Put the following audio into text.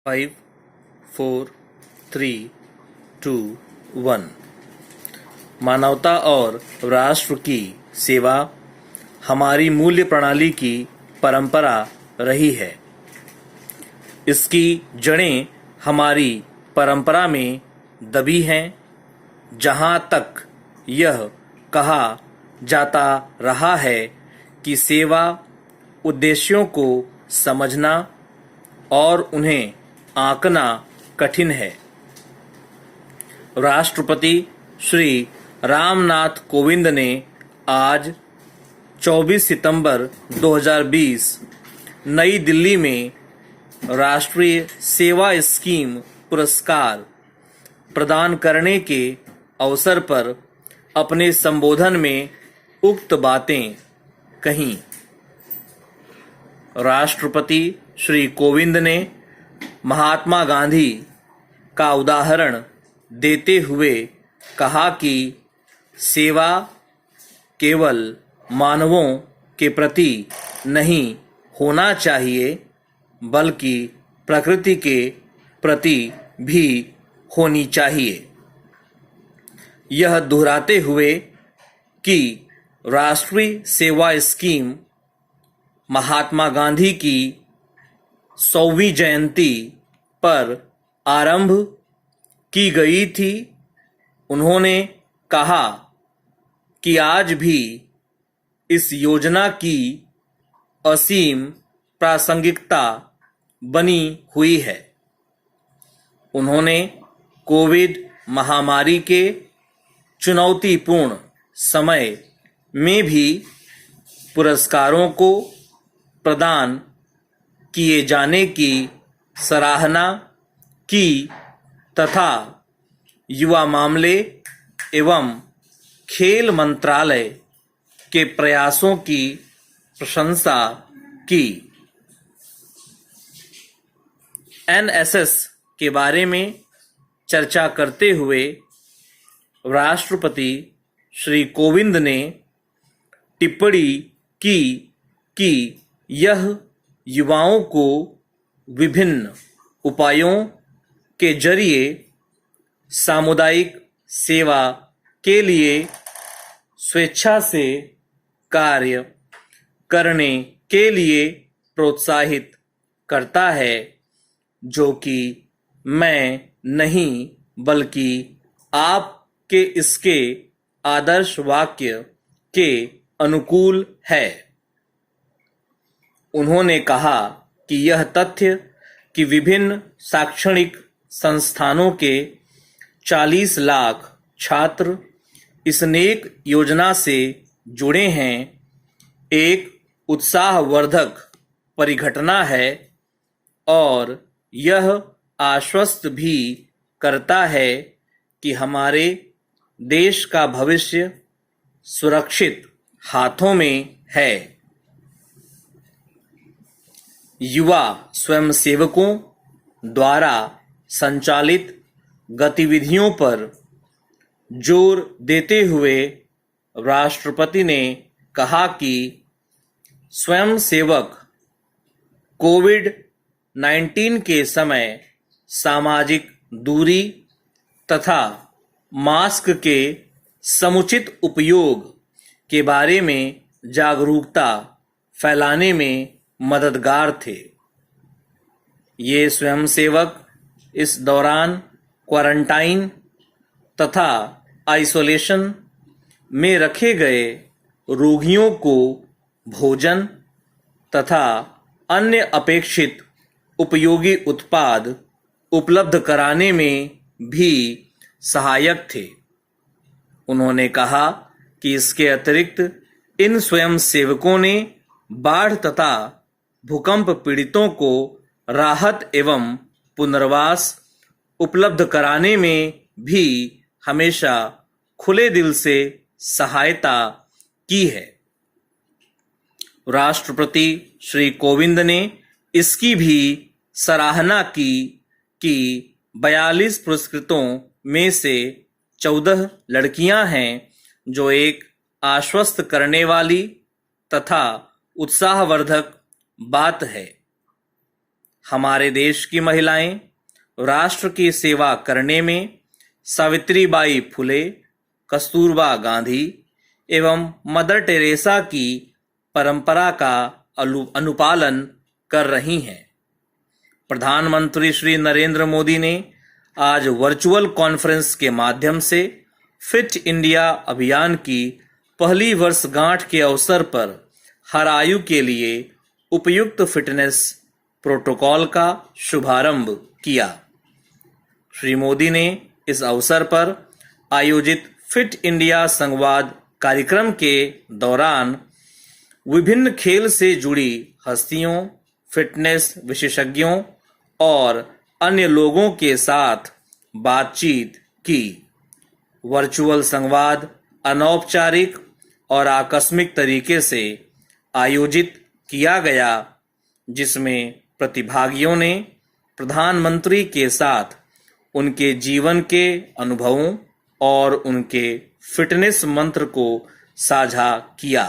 5, 4, 3, 2, 1। मानवता और राष्ट्र की सेवा हमारी मूल्य प्रणाली की परंपरा रही है। इसकी जड़ें हमारी परंपरा में दबी हैं। जहाँ तक यह कहा जाता रहा है कि सेवा उद्देश्यों को समझना और उन्हें आंकना कठिन है। राष्ट्रपति श्री रामनाथ कोविंद ने आज 24 सितंबर 2020 नई दिल्ली में राष्ट्रीय सेवा स्कीम पुरस्कार प्रदान करने के अवसर पर अपने संबोधन में उक्त बातें कहीं। राष्ट्रपति श्री कोविंद ने महात्मा गांधी का उदाहरण देते हुए कहा कि सेवा केवल मानवों के प्रति नहीं होना चाहिए बल्कि प्रकृति के प्रति भी होनी चाहिए। यह दोहराते हुए कि राष्ट्रीय सेवा स्कीम महात्मा गांधी की 100वीं जयंती पर आरंभ की गई थी। उन्होंने कहा कि आज भी इस योजना की असीम प्रासंगिकता बनी हुई है। उन्होंने कोविड महामारी के चुनौतीपूर्ण समय में भी पुरस्कारों को प्रदान किए जाने की सराहना की तथा युवा मामले एवं खेल मंत्रालय के प्रयासों की प्रशंसा की। एनएसएस के बारे में चर्चा करते हुए राष्ट्रपति श्री कोविंद ने टिप्पणी की कि यह युवाओं को विभिन्न उपायों के जरिए सामुदायिक सेवा के लिए स्वेच्छा से कार्य करने के लिए प्रोत्साहित करता है, जो कि मैं नहीं बल्कि आपके इसके आदर्श वाक्य के अनुकूल है। उन्होंने कहा कि यह तथ्य कि विभिन्न शैक्षणिक संस्थानों के 40 लाख छात्र इस नेक योजना से जुड़े हैं, एक उत्साहवर्धक परिघटना है और यह आश्वस्त भी करता है कि हमारे देश का भविष्य सुरक्षित हाथों में है। युवा स्वयंसेवकों द्वारा संचालित गतिविधियों पर जोर देते हुए राष्ट्रपति ने कहा कि स्वयंसेवक कोविड-19 के समय सामाजिक दूरी तथा मास्क के समुचित उपयोग के बारे में जागरूकता फैलाने में मददगार थे। ये स्वयंसेवक इस दौरान क्वारंटाइन तथा आइसोलेशन में रखे गए रोगियों को भोजन तथा अन्य अपेक्षित उपयोगी उत्पाद उपलब्ध कराने में भी सहायक थे। उन्होंने कहा कि इसके अतिरिक्त इन स्वयंसेवकों ने बाढ़ तथा भूकंप पीड़ितों को राहत एवं पुनर्वास उपलब्ध कराने में भी हमेशा खुले दिल से सहायता की है। राष्ट्रपति श्री कोविंद ने इसकी भी सराहना की कि 42 पुरस्कृतों में से 14 लड़कियां हैं, जो एक आश्वस्त करने वाली तथा उत्साहवर्धक बात है। हमारे देश की महिलाएं राष्ट्र की सेवा करने में सावित्रीबाई फुले, कस्तूरबा गांधी एवं मदर टेरेसा की परंपरा का अनुपालन कर रही हैं। प्रधानमंत्री श्री नरेंद्र मोदी ने आज वर्चुअल कॉन्फ्रेंस के माध्यम से फिट इंडिया अभियान की पहली वर्षगांठ के अवसर पर हर आयु के लिए उपयुक्त फिटनेस प्रोटोकॉल का शुभारंभ किया। श्री मोदी ने इस अवसर पर आयोजित फिट इंडिया संवाद कार्यक्रम के दौरान विभिन्न खेल से जुड़ी हस्तियों, फिटनेस विशेषज्ञों और अन्य लोगों के साथ बातचीत की। वर्चुअल संवाद अनौपचारिक और आकस्मिक तरीके से आयोजित किया गया, जिसमें प्रतिभागियों ने प्रधानमंत्री के साथ उनके जीवन के अनुभवों और उनके फिटनेस मंत्र को साझा किया।